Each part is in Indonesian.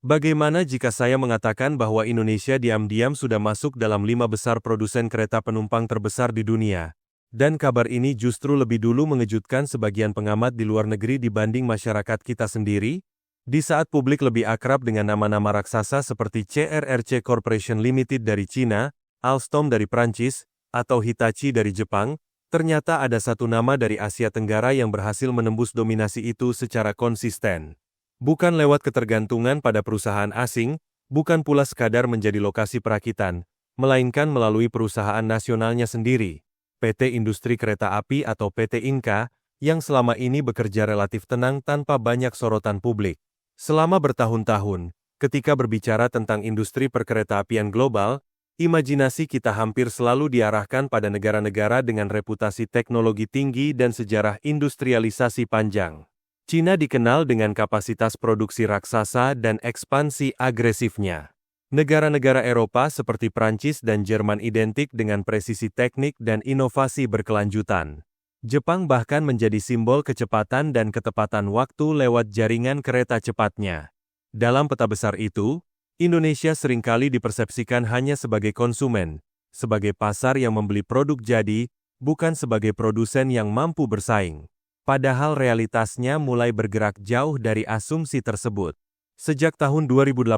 Bagaimana jika saya mengatakan bahwa Indonesia diam-diam sudah masuk dalam 5 besar produsen kereta penumpang terbesar di dunia? Dan kabar ini justru lebih dulu mengejutkan sebagian pengamat di luar negeri dibanding masyarakat kita sendiri? Di saat publik lebih akrab dengan nama-nama raksasa seperti CRRC Corporation Limited dari Cina, Alstom dari Prancis, atau Hitachi dari Jepang, ternyata ada satu nama dari Asia Tenggara yang berhasil menembus dominasi itu secara konsisten. Bukan lewat ketergantungan pada perusahaan asing, bukan pula sekadar menjadi lokasi perakitan, melainkan melalui perusahaan nasionalnya sendiri, PT Industri Kereta Api atau PT Inka, yang selama ini bekerja relatif tenang tanpa banyak sorotan publik. Selama bertahun-tahun, ketika berbicara tentang industri perkeretaapian global, imajinasi kita hampir selalu diarahkan pada negara-negara dengan reputasi teknologi tinggi dan sejarah industrialisasi panjang. Cina dikenal dengan kapasitas produksi raksasa dan ekspansi agresifnya. Negara-negara Eropa seperti Prancis dan Jerman identik dengan presisi teknik dan inovasi berkelanjutan. Jepang bahkan menjadi simbol kecepatan dan ketepatan waktu lewat jaringan kereta cepatnya. Dalam peta besar itu, Indonesia seringkali dipersepsikan hanya sebagai konsumen, sebagai pasar yang membeli produk jadi, bukan sebagai produsen yang mampu bersaing. Padahal realitasnya mulai bergerak jauh dari asumsi tersebut. Sejak tahun 2018,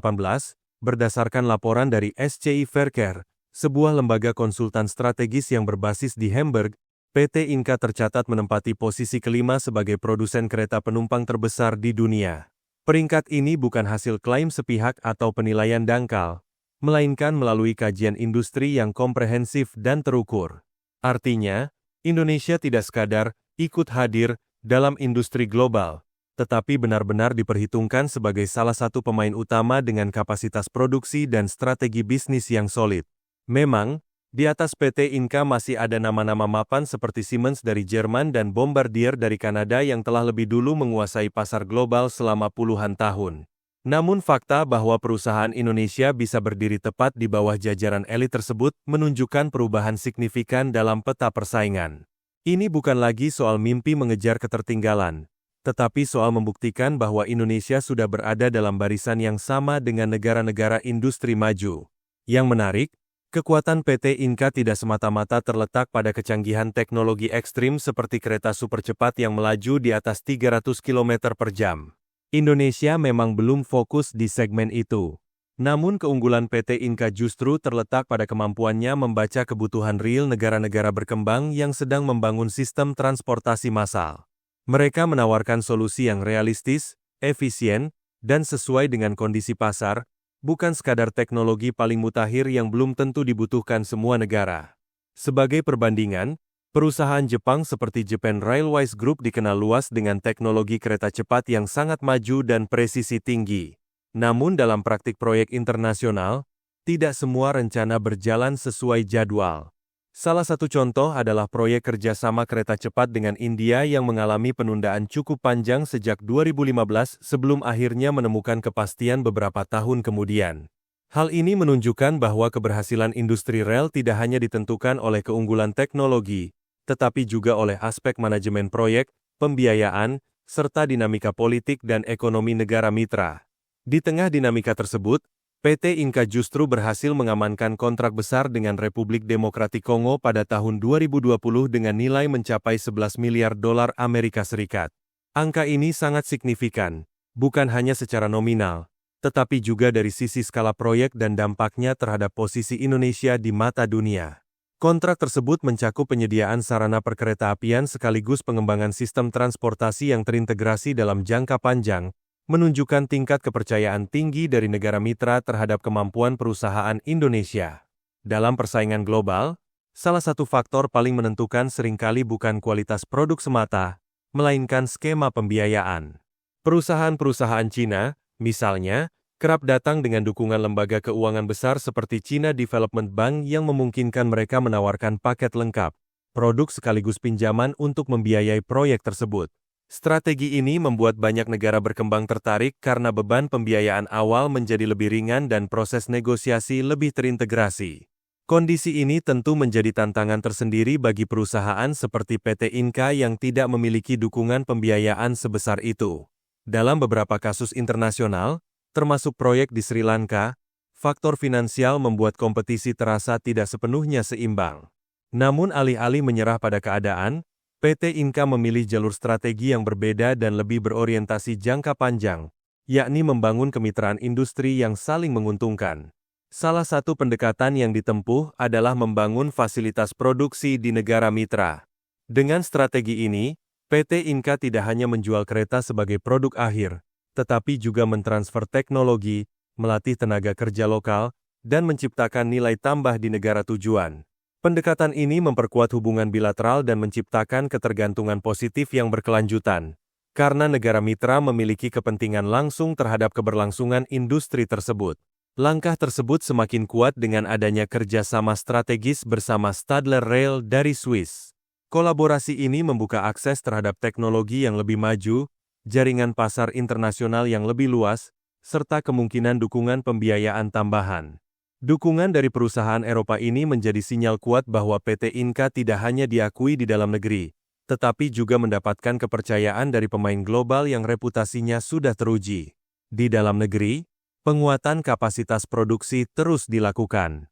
berdasarkan laporan dari SCI Faircare, sebuah lembaga konsultan strategis yang berbasis di Hamburg, PT Inka tercatat menempati posisi kelima sebagai produsen kereta penumpang terbesar di dunia. Peringkat ini bukan hasil klaim sepihak atau penilaian dangkal, melainkan melalui kajian industri yang komprehensif dan terukur. Artinya, Indonesia tidak sekadar ikut hadir dalam industri global, tetapi benar-benar diperhitungkan sebagai salah satu pemain utama dengan kapasitas produksi dan strategi bisnis yang solid. Memang, di atas PT Inka masih ada nama-nama mapan seperti Siemens dari Jerman dan Bombardier dari Kanada yang telah lebih dulu menguasai pasar global selama puluhan tahun. Namun fakta bahwa perusahaan Indonesia bisa berdiri tepat di bawah jajaran elit tersebut menunjukkan perubahan signifikan dalam peta persaingan. Ini bukan lagi soal mimpi mengejar ketertinggalan, tetapi soal membuktikan bahwa Indonesia sudah berada dalam barisan yang sama dengan negara-negara industri maju. Yang menarik, kekuatan PT Inka tidak semata-mata terletak pada kecanggihan teknologi ekstrim seperti kereta super cepat yang melaju di atas 300 km per jam. Indonesia memang belum fokus di segmen itu. Namun keunggulan PT Inka justru terletak pada kemampuannya membaca kebutuhan real negara-negara berkembang yang sedang membangun sistem transportasi massal. Mereka menawarkan solusi yang realistis, efisien, dan sesuai dengan kondisi pasar, bukan sekadar teknologi paling mutakhir yang belum tentu dibutuhkan semua negara. Sebagai perbandingan, perusahaan Jepang seperti Japan Railways Group dikenal luas dengan teknologi kereta cepat yang sangat maju dan presisi tinggi. Namun dalam praktik proyek internasional, tidak semua rencana berjalan sesuai jadwal. Salah satu contoh adalah proyek kerjasama kereta cepat dengan India yang mengalami penundaan cukup panjang sejak 2015 sebelum akhirnya menemukan kepastian beberapa tahun kemudian. Hal ini menunjukkan bahwa keberhasilan industri rel tidak hanya ditentukan oleh keunggulan teknologi, tetapi juga oleh aspek manajemen proyek, pembiayaan, serta dinamika politik dan ekonomi negara mitra. Di tengah dinamika tersebut, PT Inka justru berhasil mengamankan kontrak besar dengan Republik Demokratik Kongo pada tahun 2020 dengan nilai mencapai 11 miliar dolar Amerika Serikat. Angka ini sangat signifikan, bukan hanya secara nominal, tetapi juga dari sisi skala proyek dan dampaknya terhadap posisi Indonesia di mata dunia. Kontrak tersebut mencakup penyediaan sarana perkeretaapian sekaligus pengembangan sistem transportasi yang terintegrasi dalam jangka panjang, menunjukkan tingkat kepercayaan tinggi dari negara mitra terhadap kemampuan perusahaan Indonesia. Dalam persaingan global, salah satu faktor paling menentukan seringkali bukan kualitas produk semata, melainkan skema pembiayaan. Perusahaan-perusahaan Cina, misalnya, kerap datang dengan dukungan lembaga keuangan besar seperti China Development Bank yang memungkinkan mereka menawarkan paket lengkap, produk sekaligus pinjaman untuk membiayai proyek tersebut. Strategi ini membuat banyak negara berkembang tertarik karena beban pembiayaan awal menjadi lebih ringan dan proses negosiasi lebih terintegrasi. Kondisi ini tentu menjadi tantangan tersendiri bagi perusahaan seperti PT Inka yang tidak memiliki dukungan pembiayaan sebesar itu. Dalam beberapa kasus internasional, termasuk proyek di Sri Lanka, faktor finansial membuat kompetisi terasa tidak sepenuhnya seimbang. Namun alih-alih menyerah pada keadaan, PT Inka memilih jalur strategi yang berbeda dan lebih berorientasi jangka panjang, yakni membangun kemitraan industri yang saling menguntungkan. Salah satu pendekatan yang ditempuh adalah membangun fasilitas produksi di negara mitra. Dengan strategi ini, PT Inka tidak hanya menjual kereta sebagai produk akhir, tetapi juga mentransfer teknologi, melatih tenaga kerja lokal, dan menciptakan nilai tambah di negara tujuan. Pendekatan ini memperkuat hubungan bilateral dan menciptakan ketergantungan positif yang berkelanjutan, karena negara mitra memiliki kepentingan langsung terhadap keberlangsungan industri tersebut. Langkah tersebut semakin kuat dengan adanya kerjasama strategis bersama Stadler Rail dari Swiss. Kolaborasi ini membuka akses terhadap teknologi yang lebih maju, jaringan pasar internasional yang lebih luas, serta kemungkinan dukungan pembiayaan tambahan. Dukungan dari perusahaan Eropa ini menjadi sinyal kuat bahwa PT Inka tidak hanya diakui di dalam negeri, tetapi juga mendapatkan kepercayaan dari pemain global yang reputasinya sudah teruji. Di dalam negeri, penguatan kapasitas produksi terus dilakukan.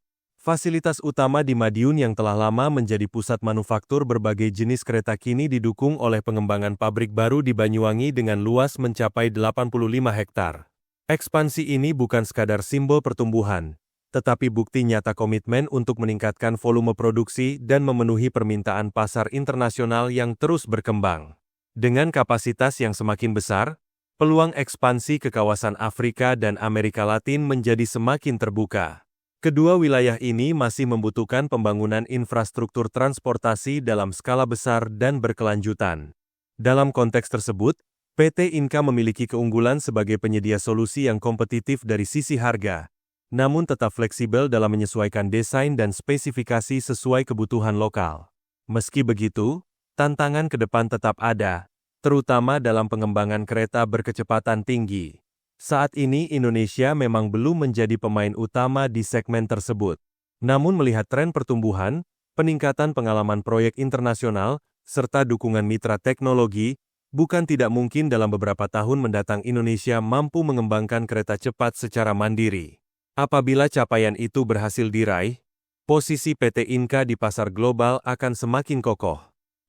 Fasilitas utama di Madiun yang telah lama menjadi pusat manufaktur berbagai jenis kereta kini didukung oleh pengembangan pabrik baru di Banyuwangi dengan luas mencapai 85 hektar. Ekspansi ini bukan sekadar simbol pertumbuhan, tetapi bukti nyata komitmen untuk meningkatkan volume produksi dan memenuhi permintaan pasar internasional yang terus berkembang. Dengan kapasitas yang semakin besar, peluang ekspansi ke kawasan Afrika dan Amerika Latin menjadi semakin terbuka. Kedua wilayah ini masih membutuhkan pembangunan infrastruktur transportasi dalam skala besar dan berkelanjutan. Dalam konteks tersebut, PT Inka memiliki keunggulan sebagai penyedia solusi yang kompetitif dari sisi harga, namun tetap fleksibel dalam menyesuaikan desain dan spesifikasi sesuai kebutuhan lokal. Meski begitu, tantangan ke depan tetap ada, terutama dalam pengembangan kereta berkecepatan tinggi. Saat ini Indonesia memang belum menjadi pemain utama di segmen tersebut. Namun melihat tren pertumbuhan, peningkatan pengalaman proyek internasional, serta dukungan mitra teknologi, bukan tidak mungkin dalam beberapa tahun mendatang Indonesia mampu mengembangkan kereta cepat secara mandiri. Apabila capaian itu berhasil diraih, posisi PT Inka di pasar global akan semakin kokoh.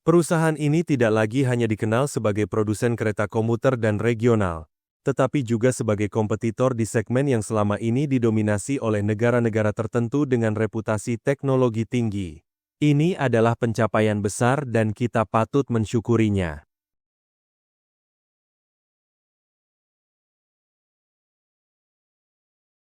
Perusahaan ini tidak lagi hanya dikenal sebagai produsen kereta komuter dan regional, tetapi juga sebagai kompetitor di segmen yang selama ini didominasi oleh negara-negara tertentu dengan reputasi teknologi tinggi. Ini adalah pencapaian besar dan kita patut mensyukurinya.